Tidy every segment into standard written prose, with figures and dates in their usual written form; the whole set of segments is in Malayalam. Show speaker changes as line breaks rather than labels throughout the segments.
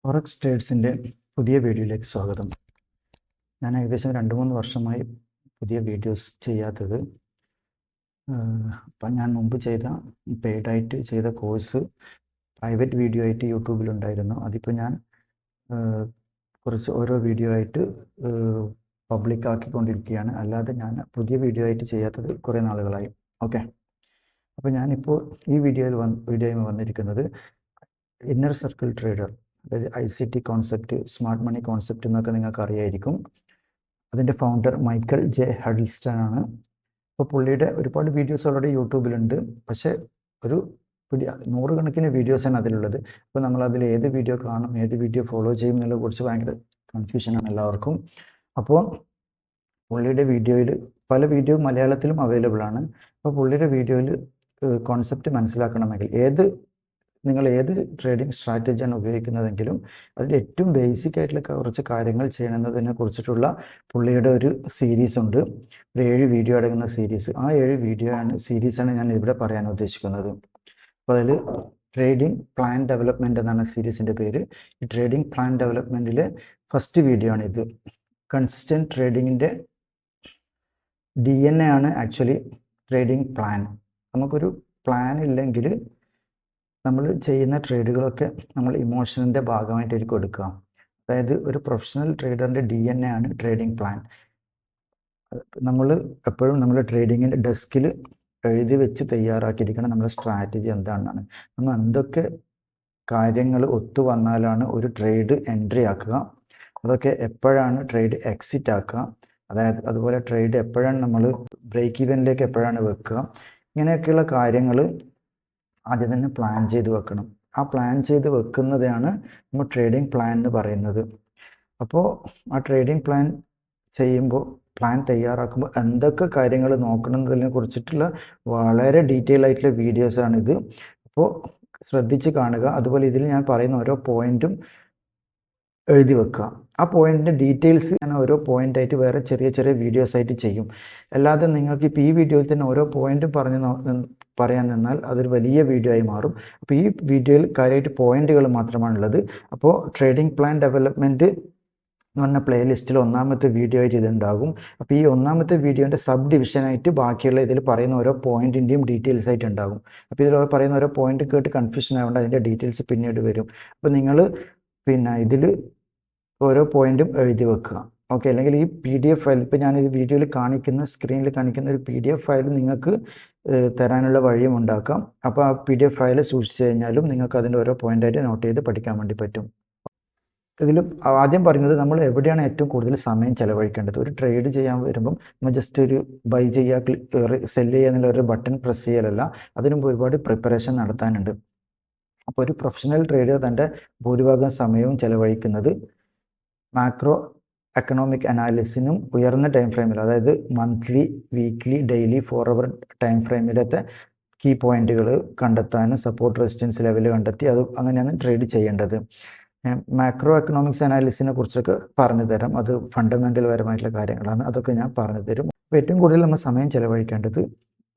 ഫോറക്സ് ട്രേഡ്സിൻ്റെ പുതിയ വീഡിയോയിലേക്ക് സ്വാഗതം. ഞാൻ ഏകദേശം 2-3 വർഷമായി പുതിയ വീഡിയോസ് ചെയ്യാത്തത്. അപ്പം ഞാൻ മുമ്പ് ചെയ്ത പെയ്ഡായിട്ട് ചെയ്ത കോഴ്സ് പ്രൈവറ്റ് വീഡിയോ ആയിട്ട് യൂട്യൂബിലുണ്ടായിരുന്നു. അതിപ്പോൾ ഞാൻ കുറച്ച് ഓരോ വീഡിയോ ആയിട്ട് പബ്ലിക് ആക്കിക്കൊണ്ടിരിക്കുകയാണ്. അല്ലാതെ ഞാൻ പുതിയ വീഡിയോ ആയിട്ട് ചെയ്യാത്തത് കുറേ നാളുകളായി. ഓക്കെ, അപ്പോൾ ഞാനിപ്പോൾ ഈ വീഡിയോയിൽ വന്നിരിക്കുന്നത് ഇന്നർ സർക്കിൾ ട്രേഡർ, അതായത് ICT concept, smart money concept എന്നൊക്കെ നിങ്ങൾക്ക് അറിയായിരിക്കും. അതിൻ്റെ ഫൗണ്ടർ മൈക്കൽ ജെ ഹഡിൽസ്റ്റൺ ആണ്. അപ്പോൾ പുള്ളിയുടെ ഒരുപാട് വീഡിയോസ് ഓൾറെഡി യൂട്യൂബിലുണ്ട്. പക്ഷേ ഒരു പുതിയ 100 കണക്കിന് വീഡിയോസാണ് അതിലുള്ളത്. അപ്പോൾ നമ്മൾ അതിൽ ഏത് വീഡിയോ കാണും, ഏത് വീഡിയോ ഫോളോ ചെയ്യും എന്നുള്ളതിനെ കുറിച്ച് ഭയങ്കര കൺഫ്യൂഷനാണ് എല്ലാവർക്കും. അപ്പോൾ പുള്ളിയുടെ വീഡിയോയിൽ പല വീഡിയോ മലയാളത്തിലും അവൈലബിൾ ആണ്. അപ്പോൾ പുള്ളിയുടെ വീഡിയോയിൽ കോൺസെപ്റ്റ് മനസ്സിലാക്കണമെങ്കിൽ നിങ്ങൾ ഏത് ട്രേഡിംഗ് സ്ട്രാറ്റജിയാണ് ഉപയോഗിക്കുന്നതെങ്കിലും അതിൽ ഏറ്റവും ബേസിക് ആയിട്ടുള്ള കുറച്ച് കാര്യങ്ങൾ ചെയ്യണമെന്നതിനെ കുറിച്ചിട്ടുള്ള പുള്ളിയുടെ ഒരു സീരീസ് ഉണ്ട്. ഒരു 7 വീഡിയോ അടങ്ങുന്ന സീരീസ്. ആ 7 സീരീസാണ് ഞാൻ ഇവിടെ പറയാൻ ഉദ്ദേശിക്കുന്നത്. അപ്പോൾ അതിൽ ട്രേഡിംഗ് പ്ലാൻ ഡെവലപ്മെൻറ്റ് എന്നാണ് സീരീസിൻ്റെ പേര്. ഈ ട്രേഡിംഗ് പ്ലാൻ ഡെവലപ്മെൻറ്റിലെ ഫസ്റ്റ് വീഡിയോ ആണിത്. കൺസിസ്റ്റൻറ്റ് ട്രേഡിങ്ങിൻ്റെ DNA ആണ് ആക്ച്വലി ട്രേഡിംഗ് പ്ലാൻ. നമുക്കൊരു പ്ലാൻ ഇല്ലെങ്കിൽ നമ്മൾ ചെയ്യുന്ന ട്രേഡുകളൊക്കെ നമ്മൾ ഇമോഷനിൻ്റെ ഭാഗമായിട്ടായിരിക്കും എടുക്കുക. അതായത് ഒരു പ്രൊഫഷണൽ ട്രേഡറിൻ്റെ DNA ആണ് ട്രേഡിംഗ് പ്ലാൻ. നമ്മൾ എപ്പോഴും നമ്മുടെ ട്രേഡിങ്ങിൻ്റെ ഡെസ്കിൽ എഴുതി വെച്ച് തയ്യാറാക്കിയിരിക്കണം നമ്മുടെ സ്ട്രാറ്റജി എന്താണെന്നാണ്. നമ്മൾ എന്തൊക്കെ കാര്യങ്ങൾ ഒത്തു വന്നാലാണ് ഒരു ട്രേഡ് എൻട്രി ആക്കുക, അതൊക്കെ എപ്പോഴാണ് ട്രേഡ് എക്സിറ്റ് ആക്കുക, അതായത് അതുപോലെ ട്രേഡ് എപ്പോഴാണ് നമ്മൾ ബ്രേക്ക് ഈവനിലേക്ക് എപ്പോഴാണ് വെക്കുക, ഇങ്ങനെയൊക്കെയുള്ള കാര്യങ്ങൾ ആദ്യം തന്നെ പ്ലാൻ ചെയ്ത് വെക്കണം. ആ പ്ലാൻ ചെയ്ത് വെക്കുന്നതാണ് നമ്മൾ ട്രേഡിംഗ് പ്ലാൻ എന്ന് പറയുന്നത്. അപ്പോൾ ആ ട്രേഡിംഗ് പ്ലാൻ പ്ലാൻ തയ്യാറാക്കുമ്പോൾ എന്തൊക്കെ കാര്യങ്ങൾ നോക്കണമെന്നതിനെ കുറിച്ചിട്ടുള്ള വളരെ ഡീറ്റെയിൽ ആയിട്ടുള്ള വീഡിയോസാണിത്. അപ്പോൾ ശ്രദ്ധിച്ച് കാണുക. അതുപോലെ ഇതിൽ ഞാൻ പറയുന്ന ഓരോ പോയിന്റും എഴുതി വെക്കുക. ആ പോയിന്റിൻ്റെ ഡീറ്റെയിൽസ് ഞാൻ ഓരോ പോയിൻ്റായിട്ട് വേറെ ചെറിയ ചെറിയ വീഡിയോസ് ആയിട്ട് ചെയ്യും. അല്ലാതെ നിങ്ങൾക്ക് ഇപ്പോൾ ഈ വീഡിയോയിൽ തന്നെ ഓരോ പോയിന്റും പറയാൻ നിന്നാൽ അതൊരു വലിയ വീഡിയോ ആയി മാറും. അപ്പോൾ ഈ വീഡിയോയിൽ കാര്യമായിട്ട് പോയിന്റുകൾ മാത്രമാണുള്ളത്. അപ്പോൾ ട്രേഡിംഗ് പ്ലാൻ ഡെവലപ്മെൻറ്റ് എന്ന് പറഞ്ഞ പ്ലേലിസ്റ്റിൽ 1ാമത്തെ വീഡിയോ ആയിട്ട് ഇതുണ്ടാകും. അപ്പോൾ ഈ 1ാമത്തെ വീഡിയോൻ്റെ സബ് ഡിവിഷനായിട്ട് ബാക്കിയുള്ള ഇതിൽ പറയുന്ന ഓരോ പോയിന്റിൻ്റെയും ഡീറ്റെയിൽസ് ആയിട്ട് ഉണ്ടാകും. അപ്പോൾ ഇതിൽ പറയുന്ന ഓരോ പോയിന്റ് കേട്ട് കൺഫ്യൂഷൻ ആവേണ്ട, അതിൻ്റെ ഡീറ്റെയിൽസ് പിന്നീട് വരും. അപ്പോൾ നിങ്ങൾ ഇതിൽ ഓരോ പോയിന്റും എഴുതി വെക്കുക. ഓക്കെ, അല്ലെങ്കിൽ ഈ PDF ഫയൽ, ഇപ്പോൾ ഞാൻ ഈ വീഡിയോയിൽ സ്ക്രീനിൽ കാണിക്കുന്ന ഒരു PDF ഫയൽ നിങ്ങൾക്ക് തരാനുള്ള വഴിയും ഉണ്ടാക്കാം. അപ്പോൾ ആ PDF ഫയൽ സൂക്ഷിച്ചു കഴിഞ്ഞാലും നിങ്ങൾക്ക് അതിൻ്റെ ഓരോ പോയിന്റായിട്ട് നോട്ട് ചെയ്ത് പഠിക്കാൻ വേണ്ടി പറ്റും. ഇതിൽ ആദ്യം പറയുന്നത് നമ്മൾ എവിടെയാണ് ഏറ്റവും കൂടുതൽ സമയം ചിലവഴിക്കേണ്ടത്. ഒരു ട്രേഡ് ചെയ്യാൻ വരുമ്പം നമ്മൾ ജസ്റ്റ് ഒരു ബൈ ചെയ്യുക, സെല് ചെയ്യുക എന്നുള്ള ഒരു ബട്ടൺ പ്രസ് ചെയ്യലല്ല, അതിനുമുമ്പ് ഒരുപാട് പ്രിപ്പറേഷൻ നടത്താനുണ്ട്. അപ്പോൾ ഒരു പ്രൊഫഷണൽ ട്രേഡർ തൻ്റെ ഭൂരിഭാഗം സമയവും ചിലവഴിക്കുന്നത് മാക്രോ എക്കണോമിക് അനാലിസിനും ഉയർന്ന ടൈം ഫ്രെയിമിൽ, അതായത് മന്ത്ലി, വീക്ക്ലി, ഡെയിലി, 4 അവർ ടൈം ഫ്രെയിമിലത്തെ കീ പോയിന്റുകൾ കണ്ടെത്താനും സപ്പോർട്ട് റെസിസ്റ്റൻസ് ലെവൽ കണ്ടെത്തി അങ്ങനെയാണ് ട്രേഡ് ചെയ്യേണ്ടത്. മാക്രോ എക്കണോമിക്സ് അനാലിസിനെ കുറിച്ചൊക്കെ പറഞ്ഞു തരാം. അത് ഫണ്ടമെൻ്റൽ പരമായിട്ടുള്ള കാര്യങ്ങളാണ്. അതൊക്കെ ഞാൻ പറഞ്ഞു തരും. അപ്പോൾ ഏറ്റവും കൂടുതൽ നമ്മൾ സമയം ചിലവഴിക്കേണ്ടത്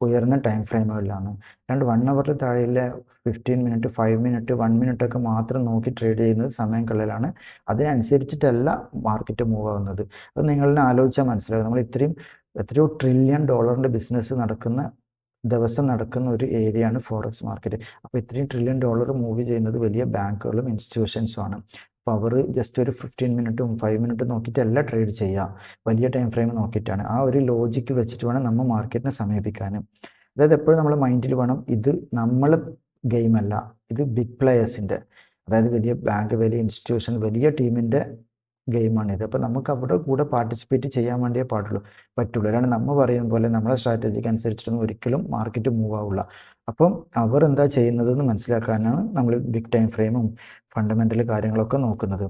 ഉയർന്ന ടൈം ഫ്രെയിമുകളിലാണ്. 1 അവറിൽ താഴെയുള്ള 15 മിനിറ്റ്, 5 മിനിറ്റ്, 1 മിനിറ്റ് ഒക്കെ മാത്രം നോക്കി ട്രേഡ് ചെയ്യുന്നത് സമയം കളയലാണ്. അതിനനുസരിച്ചിട്ടല്ല മാർക്കറ്റ് മൂവ് ആവുന്നത്. അത് നിങ്ങളെ ആലോചിച്ചാൽ മനസ്സിലാവും. നമ്മൾ എത്രയോ $1 ട്രില്യൺ ബിസിനസ് ദിവസം നടക്കുന്ന ഒരു ഏരിയയാണ് ഫോറക്സ് മാർക്കറ്റ്. അപ്പോൾ $1 ട്രില്യൺ മൂവ് ചെയ്യുന്നത് വലിയ ബാങ്കുകളും ഇൻസ്റ്റിറ്റ്യൂഷൻസും ആണ്. അപ്പോൾ അവർ ജസ്റ്റ് ഒരു 15 മിനിറ്റും 5 മിനിറ്റും നോക്കിയിട്ടല്ല ട്രേഡ് ചെയ്യുക, വലിയ ടൈം ഫ്രെയിം നോക്കിയിട്ടാണ്. ആ ഒരു ലോജിക്ക് വെച്ചിട്ട് വേണം നമ്മൾ മാർക്കറ്റിനെ സമീപിക്കാനും. അതായത് എപ്പോഴും നമ്മൾ മൈൻഡിൽ വേണം, ഇത് നമ്മൾ ഗെയിമല്ല, ഇത് ബിഗ് പ്ലെയേഴ്സിൻ്റെ, അതായത് വലിയ ബാങ്ക്, വലിയ ഇൻസ്റ്റിറ്റ്യൂഷൻ, വലിയ ടീമിൻ്റെ ഗെയിമാണിത്. അപ്പോൾ നമുക്ക് അവിടെ കൂടെ പാർട്ടിസിപ്പേറ്റ് ചെയ്യാൻ വേണ്ടിയേ പറ്റുള്ളൂ. അല്ലാണ്ട് നമ്മൾ പറയുന്ന പോലെ നമ്മളെ സ്ട്രാറ്റജിക്ക് അനുസരിച്ചിട്ടൊന്നും ഒരിക്കലും മാർക്കറ്റ് മൂവ് ആവില്ല. അപ്പം അവർ എന്താ ചെയ്യുന്നതെന്ന് മനസ്സിലാക്കാനാണ് നമ്മൾ ബിഗ് ടൈം ഫ്രെയിമും ഫണ്ടമെൻ്റൽ കാര്യങ്ങളൊക്കെ നോക്കുന്നത്.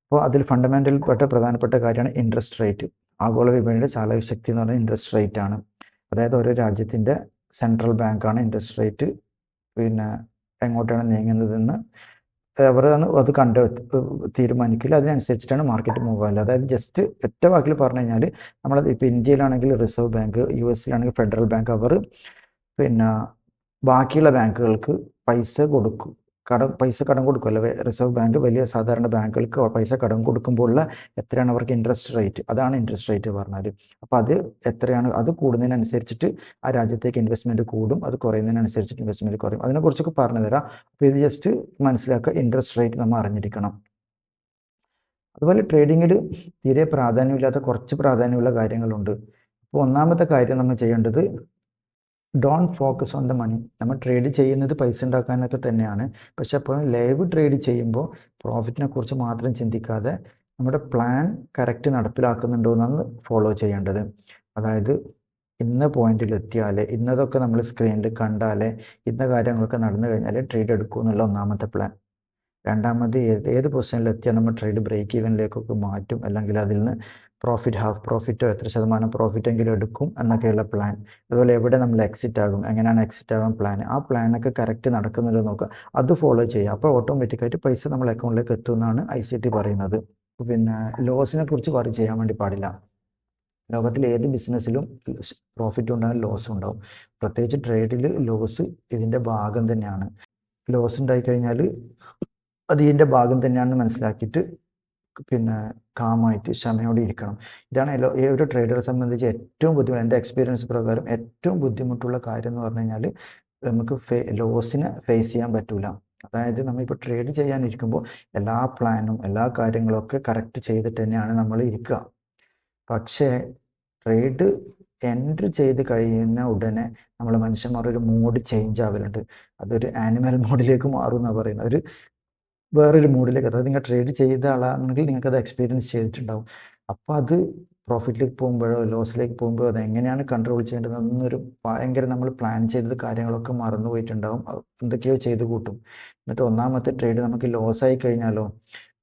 അപ്പോൾ അതിൽ പ്രധാനപ്പെട്ട കാര്യമാണ് ഇൻട്രസ്റ്റ് റേറ്റ്. ആഗോള വിപണിയുടെ ചാലകശക്തി എന്ന് പറഞ്ഞാൽ ഇൻട്രസ്റ്റ് റേറ്റ് ആണ്. അതായത് ഓരോ രാജ്യത്തിൻ്റെ സെൻട്രൽ ബാങ്കാണ് ഇൻട്രസ്റ്റ് റേറ്റ് എങ്ങോട്ടാണ് നീങ്ങുന്നതെന്ന് അവരാണ് അത് തീരുമാനിക്കില്ല. അതിനനുസരിച്ചിട്ടാണ് മാർക്കറ്റ് മൂവ് ആവില്ല. അതായത് ജസ്റ്റ് ഒറ്റ വാക്കിൽ പറഞ്ഞു കഴിഞ്ഞാൽ, ഇപ്പോൾ ഇന്ത്യയിലാണെങ്കിൽ റിസർവ് ബാങ്ക്, US-ലാണെങ്കിൽ ഫെഡറൽ ബാങ്ക്, അവർ ബാക്കിയുള്ള ബാങ്കുകൾക്ക് പൈസ പൈസ കടം കൊടുക്കുമല്ലോ, റിസർവ് ബാങ്ക് വലിയ സാധാരണ ബാങ്കുകൾക്ക് പൈസ കടം കൊടുക്കുമ്പോഴുള്ള എത്രയാണ് അവർക്ക് ഇൻട്രസ്റ്റ് റേറ്റ്, അതാണ് ഇൻട്രസ്റ്റ് റേറ്റ് പറഞ്ഞാൽ. അപ്പോൾ അത് എത്രയാണ്, അത് കൂടുന്നതിനനുസരിച്ചിട്ട് ആ രാജ്യത്തേക്ക് ഇൻവെസ്റ്റ്മെൻറ്റ് കൂടും, അത് കുറയുന്നതിനനുസരിച്ചിട്ട് ഇൻവെസ്റ്റ്മെൻറ്റ് കുറയും. അതിനെക്കുറിച്ചൊക്കെ പറഞ്ഞു തരാം. അപ്പോൾ ഇത് ജസ്റ്റ് മനസ്സിലാക്കുക, ഇൻട്രസ്റ്റ് റേറ്റ് നമ്മൾ അറിഞ്ഞിരിക്കണം. അതുപോലെ ട്രേഡിങ്ങിൽ തീരെ പ്രാധാന്യമില്ലാത്ത കുറച്ച് പ്രാധാന്യമുള്ള കാര്യങ്ങളുണ്ട്. അപ്പോൾ ഒന്നാമത്തെ കാര്യം നമ്മൾ ചെയ്യേണ്ടത്, don't focus on the money. നമ്മൾ ട്രേഡ് ചെയ്യുന്നത് പൈസ ഉണ്ടാക്കാനൊക്കെ തന്നെയാണ്, പക്ഷെ അപ്പോൾ ലൈവ് ട്രേഡ് ചെയ്യുമ്പോൾ പ്രോഫിറ്റിനെ കുറിച്ച് മാത്രം ചിന്തിക്കാതെ നമ്മുടെ പ്ലാൻ കറക്റ്റ് നടപ്പിലാക്കുന്നുണ്ടോ എന്നാണ് ഫോളോ ചെയ്യേണ്ടത്. അതായത് ഇന്ന പോയിന്റിൽ എത്തിയാൽ, ഇന്നതൊക്കെ നമ്മൾ സ്ക്രീനിൽ കണ്ടാൽ, ഇന്ന കാര്യങ്ങളൊക്കെ നടന്നു കഴിഞ്ഞാൽ ട്രേഡ് എടുക്കും എന്നുള്ള ഒന്നാമത്തെ പ്ലാൻ. രണ്ടാമത് ഏത് പൊസിഷനിൽ എത്തിയാൽ നമ്മൾ ട്രേഡ് ബ്രേക്ക് ഈവനിലേക്കൊക്കെ മാറ്റും, അല്ലെങ്കിൽ അതിൽ നിന്ന് പ്രോഫിറ്റ്, ഹാഫ് പ്രോഫിറ്റോ എത്ര ശതമാനം പ്രോഫിറ്റെങ്കിലും എടുക്കും എന്നൊക്കെയുള്ള പ്ലാൻ. അതുപോലെ എവിടെ നമ്മൾ എക്സിറ്റ് ആകും, എങ്ങനെയാണ് എക്സിറ്റ് ആകാൻ പ്ലാൻ, ആ പ്ലാനൊക്കെ കറക്റ്റ് നടക്കുന്നുണ്ടോ നോക്കുക, അത് ഫോളോ ചെയ്യുക. അപ്പോൾ ഓട്ടോമാറ്റിക്കായിട്ട് പൈസ നമ്മൾ അക്കൗണ്ടിലേക്ക് എത്തുമെന്നാണ് ICT പറയുന്നത്. പിന്നെ ലോസിനെ കുറിച്ച് വറി ചെയ്യാൻ വേണ്ടി പാടില്ല. ലോകത്തിലെ ഏത് ബിസിനസ്സിലും പ്രോഫിറ്റ് ഉണ്ടാകും, ലോസും ഉണ്ടാവും. പ്രത്യേകിച്ച് ട്രേഡിൽ ലോസ് ഇതിൻ്റെ ഭാഗം തന്നെയാണ്. ലോസ് ഉണ്ടായിക്കഴിഞ്ഞാൽ അത് ഇതിൻ്റെ ഭാഗം തന്നെയാണെന്ന് മനസ്സിലാക്കിയിട്ട് പിന്നെ കാമായിട്ട് ക്ഷമയോടെ ഇരിക്കണം. ഇതാണ് ഒരു ട്രേഡറെ സംബന്ധിച്ച് ഏറ്റവും ബുദ്ധിമുട്ട്, എൻ്റെ എക്സ്പീരിയൻസ് പ്രകാരം ഏറ്റവും ബുദ്ധിമുട്ടുള്ള കാര്യം എന്ന് പറഞ്ഞു കഴിഞ്ഞാൽ നമുക്ക് ലോസിനെ ഫേസ് ചെയ്യാൻ പറ്റൂല. അതായത് നമ്മളിപ്പോൾ ട്രേഡ് ചെയ്യാനിരിക്കുമ്പോൾ എല്ലാ പ്ലാനും എല്ലാ കാര്യങ്ങളൊക്കെ കറക്റ്റ് ചെയ്തിട്ട് തന്നെയാണ് നമ്മൾ ഇരിക്കുക. പക്ഷേ ട്രേഡ് എൻട്രി ചെയ്ത് കഴിയുന്ന ഉടനെ നമ്മൾ മനുഷ്യന്മാരൊരു മൂഡ് ചേഞ്ച് ആവലുണ്ട്. അതൊരു ആനിമൽ മോഡിലേക്ക് മാറും എന്നാണ് പറയുന്നത്. വേറൊരു മൂഡിലേക്ക്, അതായത് നിങ്ങൾ ട്രേഡ് ചെയ്ത ആളാണെങ്കിൽ നിങ്ങൾക്കത് എക്സ്പീരിയൻസ് ചെയ്തിട്ടുണ്ടാവും. അപ്പോൾ അത് പ്രോഫിറ്റിലേക്ക് പോകുമ്പോഴോ ലോസിലേക്ക് പോകുമ്പോഴോ അത് എങ്ങനെയാണ് കൺട്രോൾ ചെയ്യേണ്ടതെന്നൊരു ഭയങ്കര നമ്മൾ പ്ലാൻ ചെയ്തത് കാര്യങ്ങളൊക്കെ മറന്നു പോയിട്ടുണ്ടാവും, എന്തൊക്കെയോ ചെയ്ത് കൂട്ടും. എന്നിട്ട് ഒന്നാമത്തെ ട്രേഡ് നമുക്ക് ലോസായി കഴിഞ്ഞാലോ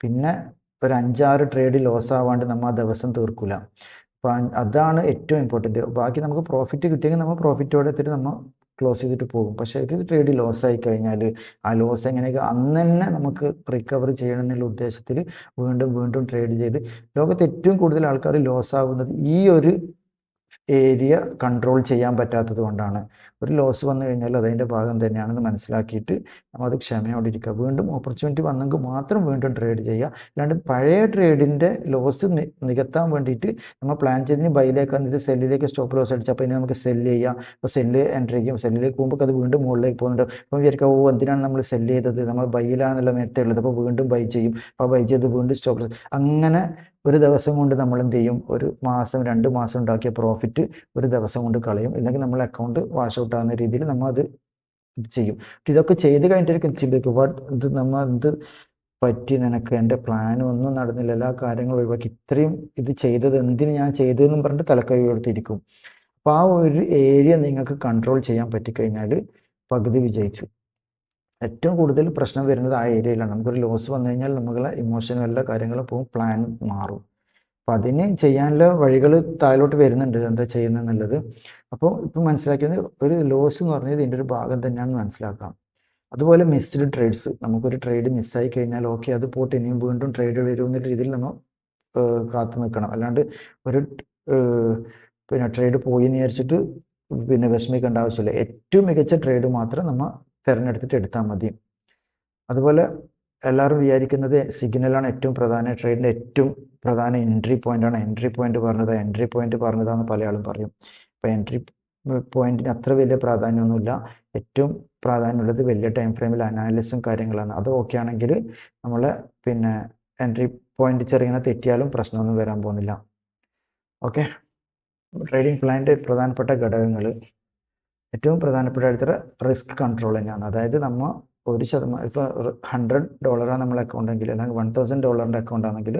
പിന്നെ ഒരു 5-6 ട്രേഡ് ലോസ് ആവാണ്ട് നമ്മൾ ആ ദിവസം തീർക്കില്ല. അപ്പോൾ അതാണ് ഏറ്റവും ഇമ്പോർട്ടൻറ്റ്. ബാക്കി നമുക്ക് പ്രോഫിറ്റ് കിട്ടിയെങ്കിൽ നമ്മൾ പ്രോഫിറ്റോടെ എത്തിയിട്ട് നമ്മൾ ക്ലോസ് ചെയ്തിട്ട് പോകും. പക്ഷേ ഒരു ട്രേഡ് ലോസ് ആയി കഴിഞ്ഞാൽ ആ ലോസ് എങ്ങനെയൊക്കെ അന്ന് തന്നെ നമുക്ക് റിക്കവർ ചെയ്യണം എന്നുള്ള ഉദ്ദേശത്തിൽ വീണ്ടും വീണ്ടും ട്രേഡ് ചെയ്ത്, ലോകത്ത് ഏറ്റവും കൂടുതൽ ആൾക്കാർ ലോസ് ആവുന്നത് ഈ ഒരു ഏരിയ കൺട്രോൾ ചെയ്യാൻ പറ്റാത്തത് കൊണ്ടാണ്. ഒരു ലോസ് വന്നു കഴിഞ്ഞാൽ അതിൻ്റെ ഭാഗം തന്നെയാണെന്ന് മനസ്സിലാക്കിയിട്ട് നമ്മൾ അത് ക്ഷമയോടെ ഇരിക്കുക. വീണ്ടും ഓപ്പർച്യൂണിറ്റി വന്നെങ്കിൽ മാത്രം വീണ്ടും ട്രേഡ് ചെയ്യുക. അല്ലാണ്ട് പഴയ ട്രേഡിൻ്റെ ലോസ് നികത്താൻ വേണ്ടിയിട്ട് നമ്മൾ പ്ലാൻ ചെയ്തതിന് ബൈയിലേക്ക് വന്നിട്ട് സെല്ലിലേക്ക് സ്റ്റോപ്പ് ലോസ് അടിച്ചപ്പോൾ ഇനി നമുക്ക് സെല്ല് ചെയ്യാം. അപ്പോൾ സെല്ല് എൻട്രി ചെയ്യും, സെല്ലിലേക്ക് പോകുമ്പോൾ അത് വീണ്ടും മുകളിലേക്ക് പോകുന്നുണ്ട്. അപ്പോൾ വിചാരിക്കുക, എന്തിനാണ് നമ്മൾ സെല്ല് ചെയ്തത്, നമ്മൾ ബൈയിലാണെന്നുള്ള നേരത്തെ ഉള്ളത്, അപ്പോൾ വീണ്ടും ബൈ ചെയ്യും. അപ്പോൾ ബൈ ചെയ്ത് വീണ്ടും സ്റ്റോപ്പ് ലോസ്. അങ്ങനെ ഒരു ദിവസം കൊണ്ട് നമ്മൾ എന്ത് ചെയ്യും, 1 മാസം 2 മാസം ഉണ്ടാക്കിയ പ്രോഫിറ്റ് ഒരു ദിവസം കൊണ്ട് കളയും. ഇല്ലെങ്കിൽ നമ്മൾ അക്കൗണ്ട് വാഷ് ഔട്ട് ആകുന്ന രീതിയിൽ നമ്മൾ അത് ചെയ്യും. ഇതൊക്കെ ചെയ്ത് കഴിഞ്ഞിട്ട് ചിന്തിക്കും, എന്ത് പറ്റി നിനക്ക്, എൻ്റെ പ്ലാനും ഒന്നും നടന്നില്ല, എല്ലാ കാര്യങ്ങളും ഒഴിവാക്കി, ഇത്രയും ഇത് ചെയ്തത് എന്തിന് ഞാൻ ചെയ്തതെന്നും പറഞ്ഞിട്ട് തലക്കൈ ഉയർത്തിയിരിക്കും. അപ്പോൾ ആ ഒരു ഏരിയ നിങ്ങൾക്ക് കൺട്രോൾ ചെയ്യാൻ പറ്റിക്കഴിഞ്ഞാൽ പകുതി വിജയിച്ചു. ഏറ്റവും കൂടുതൽ പ്രശ്നം വരുന്നത് ആ ഏരിയയിലാണ്. നമുക്കൊരു ലോസ് വന്നു കഴിഞ്ഞാൽ നമ്മളെ ഇമോഷനും എല്ലാ കാര്യങ്ങളും പോകും, പ്ലാൻ മാറും. അപ്പം അതിന് ചെയ്യാനുള്ള വഴികൾ താഴോട്ട് വരുന്നുണ്ട്, എന്താ ചെയ്യുന്നതെന്നുള്ളത്. അപ്പോൾ ഇപ്പം മനസ്സിലാക്കിയത് ഒരു ലോസ് എന്ന് പറഞ്ഞത് ഇതിൻ്റെ ഒരു ഭാഗം തന്നെയാണെന്ന് മനസ്സിലാക്കാം. അതുപോലെ മിസ്ഡ് ട്രേഡ്സ്, നമുക്കൊരു ട്രേഡ് മിസ്സായി കഴിഞ്ഞാൽ ഓക്കെ, അത് പോട്ട് ഇനിയും വീണ്ടും ട്രേഡ് വരും എന്ന രീതിയിൽ നമ്മൾ കാത്തു നിൽക്കണം. അല്ലാണ്ട് ഒരു പിന്നെ ട്രേഡ് പോയി എന്ന് വിചാരിച്ചിട്ട് പിന്നെ വിഷമിക്കേണ്ട ആവശ്യമില്ല. ഏറ്റവും മികച്ച ട്രേഡ് മാത്രം നമ്മൾ തിരഞ്ഞെടുത്തിട്ട് എടുത്താൽ മതി. അതുപോലെ എല്ലാവരും വിചാരിക്കുന്നത് സിഗ്നലാണ് ഏറ്റവും പ്രധാന, ട്രേഡിൻ്റെ ഏറ്റവും പ്രധാന എൻട്രി പോയിൻ്റാണ്. എൻട്രി പോയിൻ്റ് പറഞ്ഞതാണെന്ന് പല ആളും പറയും. അപ്പോൾ എൻട്രി പോയിന്റിന് അത്ര വലിയ പ്രാധാന്യമൊന്നുമില്ല. ഏറ്റവും പ്രാധാന്യമുള്ളത് വലിയ ടൈം ഫ്രെയിമിൽ അനാലിസിസും കാര്യങ്ങളാണ്. അത് ഓക്കെ ആണെങ്കിൽ നമ്മൾ പിന്നെ എൻട്രി പോയിന്റ് ചെറിയ തെറ്റിയാലും പ്രശ്നമൊന്നും വരാൻ പോകുന്നില്ല. ഓക്കെ, ട്രേഡിംഗ് പ്ലാനിൻ്റെ പ്രധാനപ്പെട്ട ഘടകങ്ങൾ, ഏറ്റവും പ്രധാനപ്പെട്ട അടുത്ത റിസ്ക് കൺട്രോൾ തന്നെയാണ്. അതായത് നമ്മൾ 1%, ഇപ്പോൾ $100 നമ്മളെ അക്കൗണ്ടെങ്കിൽ, അല്ലെങ്കിൽ $1000 അക്കൗണ്ട് ആണെങ്കിൽ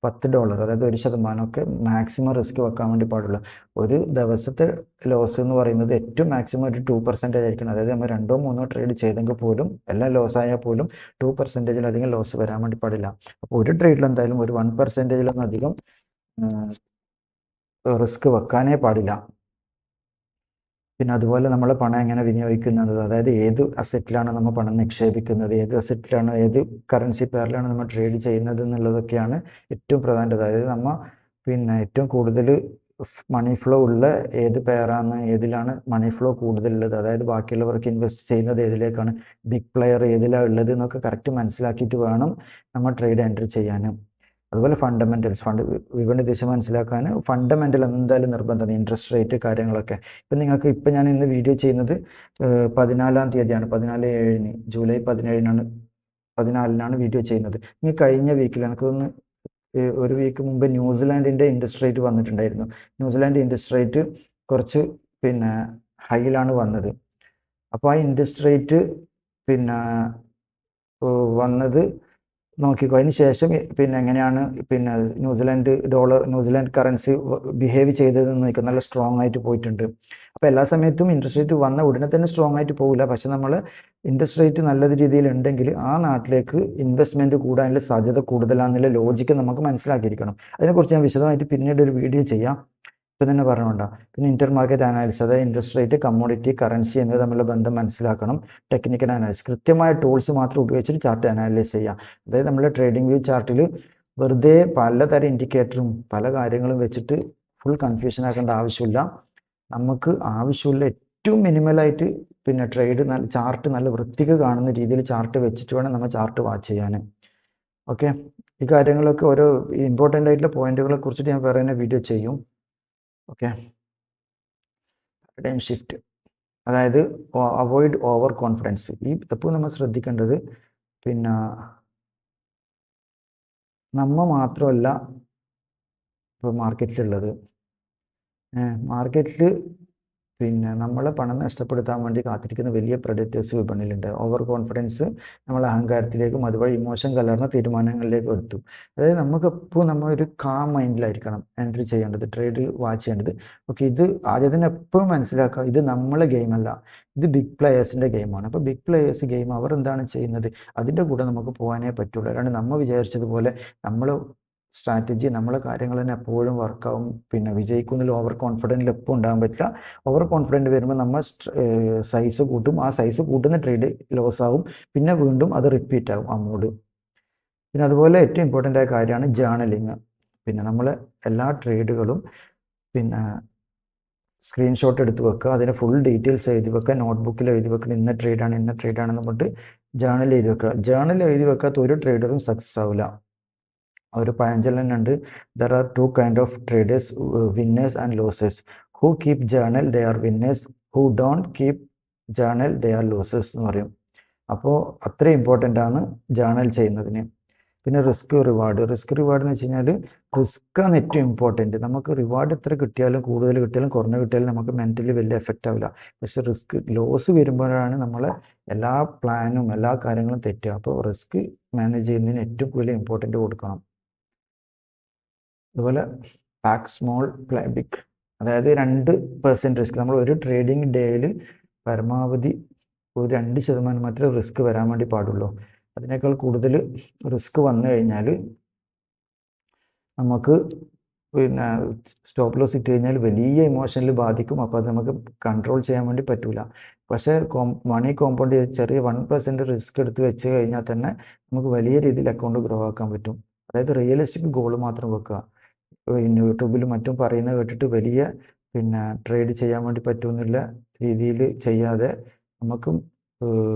$10, അതായത് 1% മാക്സിമം റിസ്ക് വെക്കാൻ വേണ്ടി പാടുള്ളൂ. ഒരു ദിവസത്തെ ലോസ് എന്ന് പറയുന്നത് ഏറ്റവും മാക്സിമം ഒരു 2% ആയിരിക്കണം. അതായത് നമ്മൾ 2-3 ട്രേഡ് ചെയ്തെങ്കിൽ പോലും, എല്ലാം ലോസ് ആയാൽ പോലും 2%-ലധികം ലോസ് വരാൻ വേണ്ടി പാടില്ല. അപ്പോൾ ഒരു ട്രേഡിൽ എന്തായാലും ഒരു 1%-ലൊന്നും അധികം റിസ്ക് വെക്കാനേ പാടില്ല. പിന്നെ അതുപോലെ നമ്മൾ പണം എങ്ങനെ വിനിയോഗിക്കുന്നത്, അതായത് ഏത് അസറ്റിലാണ് നമ്മൾ പണം നിക്ഷേപിക്കുന്നത്, ഏത് അസറ്റിലാണ്, ഏത് കറൻസി പെയറിലാണ് നമ്മൾ ട്രേഡ് ചെയ്യുന്നത് എന്നുള്ളതൊക്കെയാണ് ഏറ്റവും പ്രധാനപ്പെട്ടത്. അതായത് നമ്മൾ പിന്നെ ഏറ്റവും കൂടുതൽ മണി ഫ്ലോ ഉള്ള ഏത് പെയറാണ്, ഏതിലാണ് മണി ഫ്ലോ കൂടുതലുള്ളത്, അതായത് ബാക്കിയുള്ളവർക്ക് ഇൻവെസ്റ്റ് ചെയ്യുന്നത് ഏതിലേക്കാണ്, ബിഗ് പ്ലെയർ ഏതിലാണ് ഉള്ളത് എന്നൊക്കെ കറക്റ്റ് മനസ്സിലാക്കിയിട്ട് വേണം നമ്മൾ ട്രേഡ് എൻട്രി ചെയ്യാനും. അതുപോലെ ഫണ്ടമെന്റൽസ്, വിപണി ദിശ മനസ്സിലാക്കാൻ ഫണ്ടമെന്റൽ എന്തായാലും നിർബന്ധമാണ്. ഇൻട്രസ്റ്റ് റേറ്റ് കാര്യങ്ങളൊക്കെ ഇപ്പം നിങ്ങൾക്ക് ഇപ്പം ഞാൻ ഇന്ന് വീഡിയോ ചെയ്യുന്നത് 14-ാം തീയതിയാണ്, 14/7 ജൂലൈ 14-നാണ് വീഡിയോ ചെയ്യുന്നത്. ഇനി കഴിഞ്ഞ വീക്കിൽ എനിക്കൊന്ന് ഒരു വീക്ക് മുമ്പ് ന്യൂസിലാൻഡിൻ്റെ ഇൻട്രസ്റ്റ് റേറ്റ് വന്നിട്ടുണ്ടായിരുന്നു. ന്യൂസിലാൻഡ് ഇൻട്രസ്റ്റ് റേറ്റ് കുറച്ച് പിന്നെ ഹൈയിലാണ് വന്നത്. അപ്പോൾ ആ ഇൻട്രസ്റ്റ് റേറ്റ് പിന്നെ വന്നത് നോക്കിക്കോ. അതിന് ശേഷം പിന്നെ എങ്ങനെയാണ് പിന്നെ ന്യൂസിലാൻഡ് കറൻസി ബിഹേവ് ചെയ്തതെന്ന് നോക്കുക. നല്ല സ്ട്രോങ് ആയിട്ട് പോയിട്ടുണ്ട്. അപ്പോൾ എല്ലാ സമയത്തും ഇൻട്രസ്റ്റ് റേറ്റ് വന്ന ഉടനെ തന്നെ സ്ട്രോങ് ആയിട്ട് പോകില്ല. പക്ഷെ നമ്മൾ ഇൻട്രസ്റ്റ് റേറ്റ് നല്ല രീതിയിൽ ഉണ്ടെങ്കിൽ ആ നാട്ടിലേക്ക് ഇൻവെസ്റ്റ്മെൻറ്റ് കൂടാനുള്ള സാധ്യത കൂടുതലാണെന്നുള്ള ലോജിക്ക് നമുക്ക് മനസ്സിലാക്കിയിരിക്കണം. അതിനെക്കുറിച്ച് ഞാൻ വിശദമായിട്ട് പിന്നീട് ഒരു വീഡിയോ ചെയ്യാം. ഇപ്പം തന്നെ പറഞ്ഞുകൊണ്ടാ. പിന്നെ ഇന്റർ മാർക്കറ്റ് അനാലിസിസ്, അതായത് ഇൻട്രസ്റ്റ് റേറ്റ്, കമ്മോഡിറ്റി, കറൻസി എന്നിവ തമ്മിലുള്ള ബന്ധം മനസ്സിലാക്കണം. ടെക്നിക്കൽ അനാലിസിസ്, കൃത്യമായ ടൂൾസ് മാത്രം ഉപയോഗിച്ചിട്ട് ചാർട്ട് അനാലിസിസ് ചെയ്യാം. അതായത് നമ്മൾ ട്രേഡിംഗ് വ്യൂ ചാർട്ടിൽ വെറുതെ പലതരം ഇൻഡിക്കേറ്ററും പല കാര്യങ്ങളും വെച്ചിട്ട് ഫുൾ കൺഫ്യൂഷൻ ആക്കേണ്ട ആവശ്യമില്ല. നമുക്ക് ആവശ്യമുള്ള ഏറ്റവും മിനിമലായിട്ട് പിന്നെ ചാർട്ട് നല്ല വൃത്തിക്ക് കാണുന്ന രീതിയിൽ ചാർട്ട് വെച്ചിട്ട് വേണം നമ്മൾ ചാർട്ട് വാച്ച് ചെയ്യാൻ. ഓക്കെ, ഈ കാര്യങ്ങളൊക്കെ ഓരോ ഇമ്പോർട്ടൻ്റ് ആയിട്ടുള്ള പോയിന്റുകളെ കുറിച്ചിട്ട് ഞാൻ വേറെ തന്നെ വീഡിയോ ചെയ്യും. ഓക്കെ, പാരഡൈം ഷിഫ്റ്റ്, അതായത് അവോയ്ഡ് ഓവർ കോൺഫിഡൻസ്. ഇപ്പോൾ നമ്മൾ ശ്രദ്ധിക്കേണ്ടത് പിന്നെ നമ്മൾ മാത്രമല്ല ഇപ്പോൾ മാർക്കറ്റിലുള്ളത്. മാർക്കറ്റിൽ പിന്നെ നമ്മളെ പണം നഷ്ടപ്പെടുത്താൻ വേണ്ടി കാത്തിരിക്കുന്ന വലിയ പ്രൊഡക്റ്റേഴ്സ് വിപണിയിലുണ്ട്. ഓവർ കോൺഫിഡൻസ് നമ്മളെ അഹങ്കാരത്തിലേക്കും അതുവഴി ഇമോഷൻ കലർന്ന തീരുമാനങ്ങളിലേക്കും എത്തും. അതായത് നമുക്കെപ്പോൾ നമ്മളൊരു കാം മൈൻഡിലായിരിക്കണം എൻട്രി ചെയ്യേണ്ടത്, ട്രേഡ് വാച്ച് ചെയ്യേണ്ടത്. ഓക്കെ, ഇത് ആദ്യം തന്നെ എപ്പോഴും മനസ്സിലാക്കുക, ഇത് നമ്മളെ ഗെയിമല്ല, ഇത് ബിഗ് പ്ലെയേഴ്സിൻ്റെ ഗെയിമാണ്. അപ്പോൾ ബിഗ് പ്ലെയേഴ്സ് ഗെയിം അവർ എന്താണ് ചെയ്യുന്നത് അതിൻ്റെ കൂടെ നമുക്ക് പോകാനേ പറ്റുള്ളൂ. അല്ലാണ്ട് നമ്മൾ വിചാരിച്ചതുപോലെ നമ്മൾ സ്ട്രാറ്റജി, നമ്മളെ കാര്യങ്ങൾ തന്നെ എപ്പോഴും വർക്കാവും. പിന്നെ വിജയിക്കുന്നതിൽ ഓവർ കോൺഫിഡൻറ്റിൽ എപ്പോൾ ഉണ്ടാകാൻ പറ്റില്ല. ഓവർ കോൺഫിഡൻറ്റ് വരുമ്പോൾ നമ്മൾ സൈസ് കൂട്ടും. ആ സൈസ് കൂട്ടുന്ന ട്രേഡ് ലോസ് ആവും. പിന്നെ വീണ്ടും അത് റിപ്പീറ്റ് ആവും ആ മൂഡ്. പിന്നെ അതുപോലെ ഏറ്റവും ഇമ്പോർട്ടൻ്റ് ആയ കാര്യമാണ് ജേർണലിങ്. പിന്നെ നമ്മൾ എല്ലാ ട്രേഡുകളും പിന്നെ സ്ക്രീൻഷോട്ട് എടുത്ത് വെക്കുക, അതിന് ഫുൾ ഡീറ്റെയിൽസ് എഴുതി വെക്കുക, നോട്ട്ബുക്കിൽ എഴുതി വെക്കുക. ഇന്ന ട്രേഡാണെന്ന് പറഞ്ഞിട്ട് ജേർണൽ എഴുതി വെക്കുക. ജേർണൽ എഴുതി വെക്കാത്ത ഒരു ട്രേഡറും സക്സസ് ആവില്ല. ഒരു പഴഞ്ചൊല്ല് ഉണ്ട്, there are 2 kinds of traders, winners and losers. Who keep journal, they are winners. Who don't keep journal, they are losers എന്ന് പറയും. അപ്പോൾ അത്രയും ഇമ്പോർട്ടൻ്റ് ആണ് ജേർണൽ ചെയ്യുന്നതിന്. പിന്നെ റിസ്ക് റിവാർഡ് എന്ന് വെച്ച് കഴിഞ്ഞാൽ റിസ്ക്കാണ് ഏറ്റവും ഇമ്പോർട്ടൻറ്റ്. നമുക്ക് റിവാർഡ് എത്ര കിട്ടിയാലും, കൂടുതൽ കിട്ടിയാലും കുറഞ്ഞ കിട്ടിയാലും നമുക്ക് മെൻ്റലി വലിയ എഫക്റ്റ് ആവില്ല. പക്ഷെ ലോസ് വരുമ്പോഴാണ് നമ്മളെ എല്ലാ പ്ലാനും എല്ലാ കാര്യങ്ങളും തെറ്റുക. അപ്പോൾ റിസ്ക് മാനേജ് ചെയ്യുന്നതിന് ഏറ്റവും വലിയ ഇമ്പോർട്ടൻ്റ് കൊടുക്കണം. അതുപോലെ പാക്ക് സ്മോൾ പ്ലേ ബിഗ്, അതായത് 2% റിസ്ക്. നമ്മൾ ഒരു ട്രേഡിംഗ് ഡേയിൽ പരമാവധി ഒരു 2% മാത്രമേ റിസ്ക് വരാൻ വേണ്ടി പാടുള്ളൂ. അതിനേക്കാൾ കൂടുതൽ റിസ്ക് വന്നു കഴിഞ്ഞാൽ നമുക്ക് പിന്നെ സ്റ്റോപ്പ് ലോസ് ഇട്ട് കഴിഞ്ഞാൽ വലിയ ഇമോഷനിൽ ബാധിക്കും. അപ്പോൾ അത് നമുക്ക് കൺട്രോൾ ചെയ്യാൻ വേണ്ടി പറ്റില്ല. പക്ഷേ മണി കോമ്പൗണ്ട് ചെയ്ത് ചെറിയ 1% റിസ്ക് എടുത്ത് വെച്ച് കഴിഞ്ഞാൽ തന്നെ നമുക്ക് വലിയ രീതിയിൽ അക്കൗണ്ട് ഗ്രോ ആക്കാൻ പറ്റും. അതായത് റിയലിസ്റ്റിക് ഗോൾ മാത്രം വെക്കുക. യൂട്യൂബിലും മറ്റും പറയുന്നത് കേട്ടിട്ട് വലിയ പിന്നെ ട്രേഡ് ചെയ്യാൻ വേണ്ടി പറ്റുമെന്നുള്ള രീതിയിൽ ചെയ്യാതെ നമുക്കും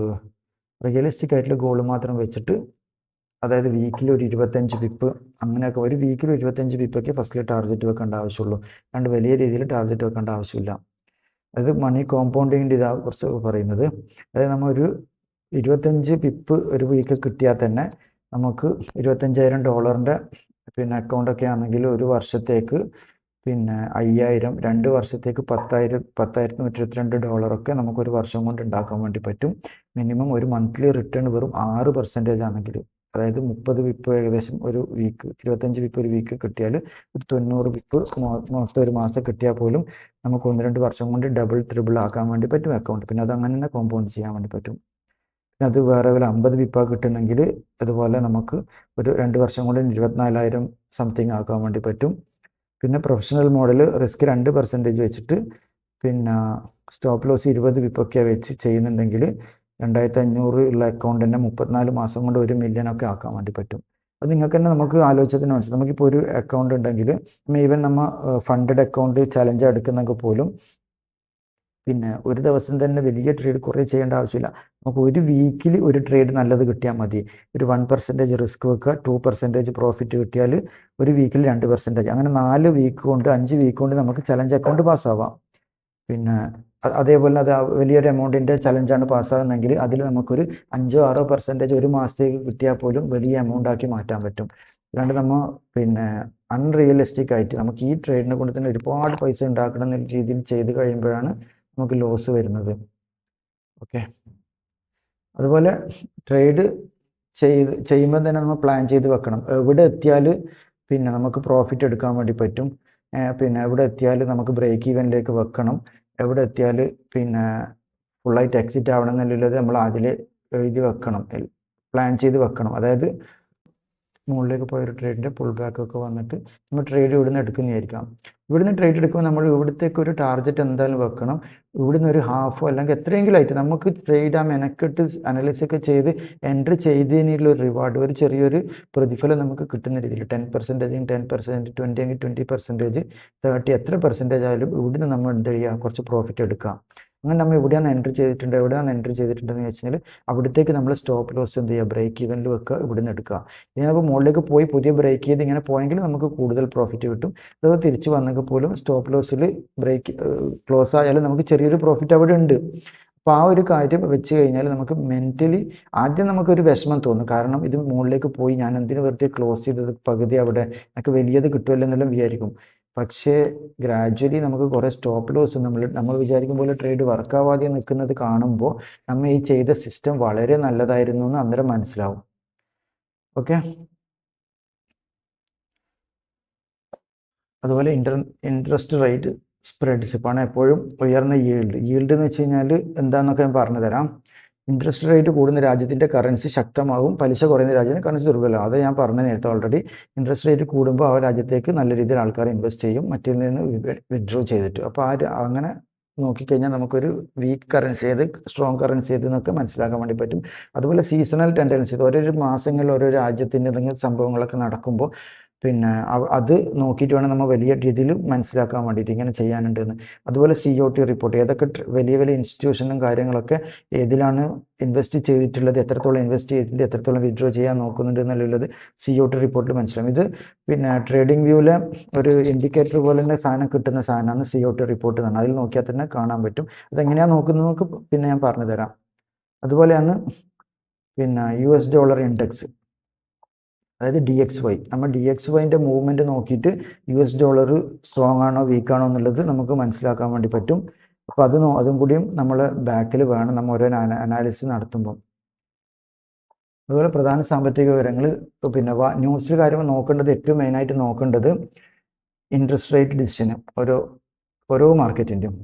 റിയലിസ്റ്റിക് ആയിട്ടുള്ള ഗോൾ മാത്രം വെച്ചിട്ട്, അതായത് വീക്കിൽ ഒരു 25 പിപ്പ് അങ്ങനെയൊക്കെ, ഒരു വീക്കിൽ 25 പിപ്പൊക്കെ ഫസ്റ്റിൽ ടാർഗറ്റ് വെക്കേണ്ട ആവശ്യമുള്ളൂ. അല്ലാണ്ട് വലിയ രീതിയിൽ ടാർഗറ്റ് വെക്കേണ്ട ആവശ്യമില്ല. അതായത് മണി കോമ്പൗണ്ടിങ്ങിൻ്റെ ഇതാ കുറച്ച് പറയുന്നത്. അതായത് നമ്മൾ ഒരു 25 പിപ്പ് ഒരു വീക്ക് കിട്ടിയാൽ തന്നെ നമുക്ക് $25,000 പിന്നെ അക്കൗണ്ടൊക്കെ ആണെങ്കിൽ ഒരു വർഷത്തേക്ക് പിന്നെ 5,000, 2 വർഷത്തേക്ക് $10,122 നമുക്കൊരു വർഷം കൊണ്ട് ഉണ്ടാക്കാൻ വേണ്ടി പറ്റും. മിനിമം ഒരു മന്ത്ലി റിട്ടേൺ വെറും 6% ആണെങ്കിൽ, അതായത് 30 പിപ്പ് ഏകദേശം ഒരു വീക്ക്, 25 പിപ്പ് ഒരു വീക്ക് കിട്ടിയാൽ ഒരു 90 പിപ്പ് മൊത്തം ഒരു മാസം കിട്ടിയാൽ പോലും നമുക്ക് 1-2 വർഷം കൊണ്ട് ഡബിൾ ത്രിബിൾ ആക്കാൻ വേണ്ടി പറ്റും അക്കൗണ്ട്. പിന്നെ അത് അങ്ങനെ തന്നെ കോമ്പൗണ്ട് ചെയ്യാൻ വേണ്ടി പറ്റും. പിന്നെ അത് വേറെ 50 പിപ്പാണ് കിട്ടുന്നെങ്കിൽ അതുപോലെ നമുക്ക് ഒരു 2 വർഷം കൊണ്ട് 24,000 സംതിങ് ആക്കാൻ വേണ്ടി പറ്റും. പിന്നെ പ്രൊഫഷണൽ മോഡൽ റിസ്ക് 2% വെച്ചിട്ട് പിന്നെ സ്റ്റോപ്പ് ലോസ് 20 പിപ്പൊക്കെ വെച്ച് ചെയ്യുന്നുണ്ടെങ്കിൽ 2,500 ഉള്ള അക്കൗണ്ട് തന്നെ 34 മാസം കൊണ്ട് 1 മില്യൺ ഒക്കെ ആക്കാൻ വേണ്ടി പറ്റും. അത് നിങ്ങൾക്ക് തന്നെ നമുക്ക് ആലോചിച്ചതിന് മനസ്സിലാവും. നമുക്കിപ്പോൾ ഒരു അക്കൗണ്ട് ഉണ്ടെങ്കിൽ ഈവൻ നമ്മൾ ഫണ്ടഡ് അക്കൗണ്ട് ചലഞ്ച് എടുക്കുന്നെങ്കിൽ പോലും പിന്നെ ഒരു ദിവസം തന്നെ വലിയ ട്രേഡ് കുറേ ചെയ്യേണ്ട ആവശ്യമില്ല. നമുക്ക് ഒരു വീക്കിൽ ഒരു ട്രേഡ് നല്ലത് കിട്ടിയാൽ മതി. ഒരു 1% റിസ്ക് വെക്കുക, 2% പ്രോഫിറ്റ് കിട്ടിയാൽ ഒരു വീക്കിൽ 2%, അങ്ങനെ 4 വീക്ക് കൊണ്ട് 5 വീക്ക് കൊണ്ട് നമുക്ക് ചലഞ്ച് അക്കൗണ്ട് പാസ്സാവാം. പിന്നെ അതേപോലെ അത് വലിയൊരു എമൗണ്ടിൻ്റെ ചലഞ്ചാണ് പാസ്സാകുന്നതെങ്കിൽ അതിൽ നമുക്കൊരു 5-6% ഒരു മാസത്തേക്ക് കിട്ടിയാൽ പോലും വലിയ എമൗണ്ട് ആക്കി മാറ്റാൻ പറ്റും. അല്ലാണ്ട് നമ്മൾ പിന്നെ അൺറിയലിസ്റ്റിക് ആയിട്ട് നമുക്ക് ഈ ട്രേഡിനെ കൊണ്ട് തന്നെ ഒരുപാട് പൈസ ഉണ്ടാക്കണം എന്ന രീതിയിൽ ചെയ്ത് കഴിയുമ്പോഴാണ് നമുക്ക് ലോസ് വരുന്നത്. ഓക്കെ, അതുപോലെ ട്രേഡ് ചെയ്യുമ്പോൾ തന്നെ നമ്മൾ പ്ലാൻ ചെയ്ത് വെക്കണം. എവിടെ എത്തിയാൽ പിന്നെ നമുക്ക് പ്രോഫിറ്റ് എടുക്കാൻ വേണ്ടി പറ്റും, പിന്നെ എവിടെ എത്തിയാൽ നമുക്ക് ബ്രേക്ക് ഈവനിലേക്ക് വെക്കണം, എവിടെ എത്തിയാൽ പിന്നെ ഫുള്ളായിട്ട് എക്സിറ്റ് ആവണം എന്നുള്ളത് നമ്മൾ അതിൽ എഴുതി വെക്കണം, പ്ലാൻ ചെയ്ത് വെക്കണം. അതായത് മുകളിലേക്ക് പോയൊരു ട്രേഡിൻ്റെ പുൾ ബാക്ക് ഒക്കെ വന്നിട്ട് നമ്മൾ ട്രേഡ് ഇവിടുന്ന് എടുക്കുന്നതായിരിക്കാം. ഇവിടുന്ന് ട്രേഡ് എടുക്കുമ്പോൾ നമ്മൾ ഇവിടത്തേക്ക് ഒരു ടാർഗറ്റ് എന്തായാലും വെക്കണം. ഇവിടുന്ന് ഒരു ഹാഫോ അല്ലെങ്കിൽ എത്രയെങ്കിലും ആയിട്ട് നമുക്ക് ട്രേഡ് ആ മെനക്കെട്ട് അനലൈസ് ഒക്കെ ചെയ്ത് എൻട്രി ചെയ്തതിനുള്ള ഒരു റിവാർഡ്, ഒരു ചെറിയൊരു പ്രതിഫലം നമുക്ക് കിട്ടുന്ന രീതിയിൽ 10%, 10%, 20 20%, 30, എത്ര പെർസെൻറ്റേജ് ആയാലും ഇവിടുന്ന് നമ്മൾ എന്ത് ചെയ്യുക, കുറച്ച് പ്രോഫിറ്റ് എടുക്കാം. അങ്ങനെ നമ്മൾ എവിടെയാണ് എൻട്രി ചെയ്തിട്ടുണ്ടെന്ന് വെച്ച് കഴിഞ്ഞാൽ അവിടത്തേക്ക് നമ്മൾ സ്റ്റോപ്പ് ലോസ് എന്ത് ചെയ്യുക, ബ്രേക്ക് ഈവനിൽ വെക്കുക, ഇവിടുന്ന് എടുക്കുക. ഇനി നമുക്ക് മുകളിലേക്ക് പോയി പുതിയ ബ്രേക്ക് ചെയ്ത് ഇങ്ങനെ പോയെങ്കിൽ നമുക്ക് കൂടുതൽ പ്രോഫിറ്റ് കിട്ടും. അഥവാ തിരിച്ച് വന്നെങ്കിൽ പോലും സ്റ്റോപ്പ് ലോസിൽ ബ്രേക്ക് ക്ലോസ് ആയാലും നമുക്ക് ചെറിയൊരു പ്രോഫിറ്റ് അവിടെ ഉണ്ട്. അപ്പോൾ ആ ഒരു കാര്യം വെച്ച് കഴിഞ്ഞാൽ നമുക്ക് മെൻ്റലി ആദ്യം നമുക്കൊരു വിഷമം തോന്നും. കാരണം ഇത് മുകളിലേക്ക് പോയി, ഞാൻ എന്തിനു വെറുതെ ക്ലോസ് ചെയ്തത്, പകുതി അവിടെ എനിക്ക് വലിയത് കിട്ടുമല്ലോ എന്നെല്ലാം വിചാരിക്കും. പക്ഷേ ഗ്രാജ്വലി നമുക്ക് കുറേ സ്റ്റോപ്പ് ലോസ് നമ്മൾ വിചാരിക്കും പോലെ ട്രേഡ് വർക്കാവാതെ നിൽക്കുന്നത് കാണുമ്പോൾ നമ്മൾ ഈ ചെയ്ത സിസ്റ്റം വളരെ നല്ലതായിരുന്നു എന്ന് അന്നേരം മനസ്സിലാവും. ഓക്കെ, അതുപോലെ ഇൻട്രസ്റ്റ് റേറ്റ് സ്പ്രെഡ്സ് പണം എപ്പോഴും ഉയർന്ന ഈൽഡ് എന്ന് വെച്ച് കഴിഞ്ഞാൽ എന്താണെന്നൊക്കെ ഞാൻ പറഞ്ഞു തരാം. ഇൻട്രസ്റ്റ് റേറ്റ് കൂടുന്ന രാജ്യത്തിൻ്റെ കറൻസി ശക്തമാകും, പലിശ കുറയുന്ന രാജ്യത്തിന് കറൻസി ദുർബലമാകും. അത് ഞാൻ പറഞ്ഞു നേരത്തെ ഓൾറെഡി. ഇൻട്രസ്റ്റ് റേറ്റ് കൂടുമ്പോൾ ആ രാജ്യത്തേക്ക് നല്ല രീതിയിൽ ആൾക്കാർ ഇൻവെസ്റ്റ് ചെയ്യും, മറ്റിൽ നിന്ന് വിത്ഡ്രോ ചെയ്തിട്ട്. അപ്പോൾ അങ്ങനെ നോക്കിക്കഴിഞ്ഞാൽ നമുക്കൊരു വീക്ക് കറൻസി ഏത്, സ്ട്രോങ് കറൻസി ഏത് എന്നൊക്കെ മനസ്സിലാക്കാൻ വേണ്ടി പറ്റും. അതുപോലെ സീസണൽ ടെൻഡൻസി, ഓരോരോ മാസങ്ങളിൽ ഓരോ രാജ്യത്തിൻ്റെ എന്തെങ്കിലും സംഭവങ്ങളൊക്കെ നടക്കുമ്പോൾ പിന്നെ അത് നോക്കിയിട്ട് വേണം നമ്മൾ വലിയ രീതിയിൽ മനസ്സിലാക്കാൻ വേണ്ടിയിട്ട് ഇങ്ങനെ ചെയ്യാനുണ്ടെന്ന്. അതുപോലെ COT റിപ്പോർട്ട്, ഏതൊക്കെ വലിയ ഇൻസ്റ്റിറ്റ്യൂഷനും കാര്യങ്ങളൊക്കെ ഏതിലാണ് ഇൻവെസ്റ്റ് ചെയ്തിട്ടുള്ളത്, എത്രത്തോളം ഇൻവെസ്റ്റ് ചെയ്തിട്ടുണ്ട്, എത്രത്തോളം വിത്ഡ്രോ ചെയ്യാൻ നോക്കുന്നുണ്ട് എന്നുള്ളത് COT റിപ്പോർട്ടിൽ മനസ്സിലാവും. ഇത് പിന്നെ ട്രേഡിംഗ് വ്യൂവിലെ ഒരു ഇൻഡിക്കേറ്റർ പോലെ തന്നെ സാധനം കിട്ടുന്ന സാധനമാണ് COT റിപ്പോർട്ട് എന്നാണ്. അതിൽ നോക്കിയാൽ തന്നെ കാണാൻ പറ്റും. അതെങ്ങനെയാണ് നോക്കുന്നത് പിന്നെ ഞാൻ പറഞ്ഞു തരാം. അതുപോലെയാണ് പിന്നെ US ഡോളർ ഇൻഡെക്സ്, അതായത് DXY. നമ്മൾ DXYൻ്റെ മൂവ്മെൻറ്റ് നോക്കിയിട്ട് US ഡോളർ സ്ട്രോങ് ആണോ വീക്ക് ആണോ എന്നുള്ളത് നമുക്ക് മനസ്സിലാക്കാൻ വേണ്ടി പറ്റും. അപ്പോൾ അതും കൂടിയും നമ്മൾ ബാക്കിൽ വേണം നമ്മൾ ഓരോ അനാലിസിസ് നടത്തുമ്പോൾ. അതുപോലെ പ്രധാന സാമ്പത്തിക വിവരങ്ങൾ പിന്നെ ന്യൂസിൽ കാര്യങ്ങൾ നോക്കേണ്ടത്, ഏറ്റവും മെയിനായിട്ട് നോക്കേണ്ടത് ഇൻട്രസ്റ്റ് റേറ്റ് ഡിസിഷന് ഓരോ മാർക്കറ്റിൻ്റെയും,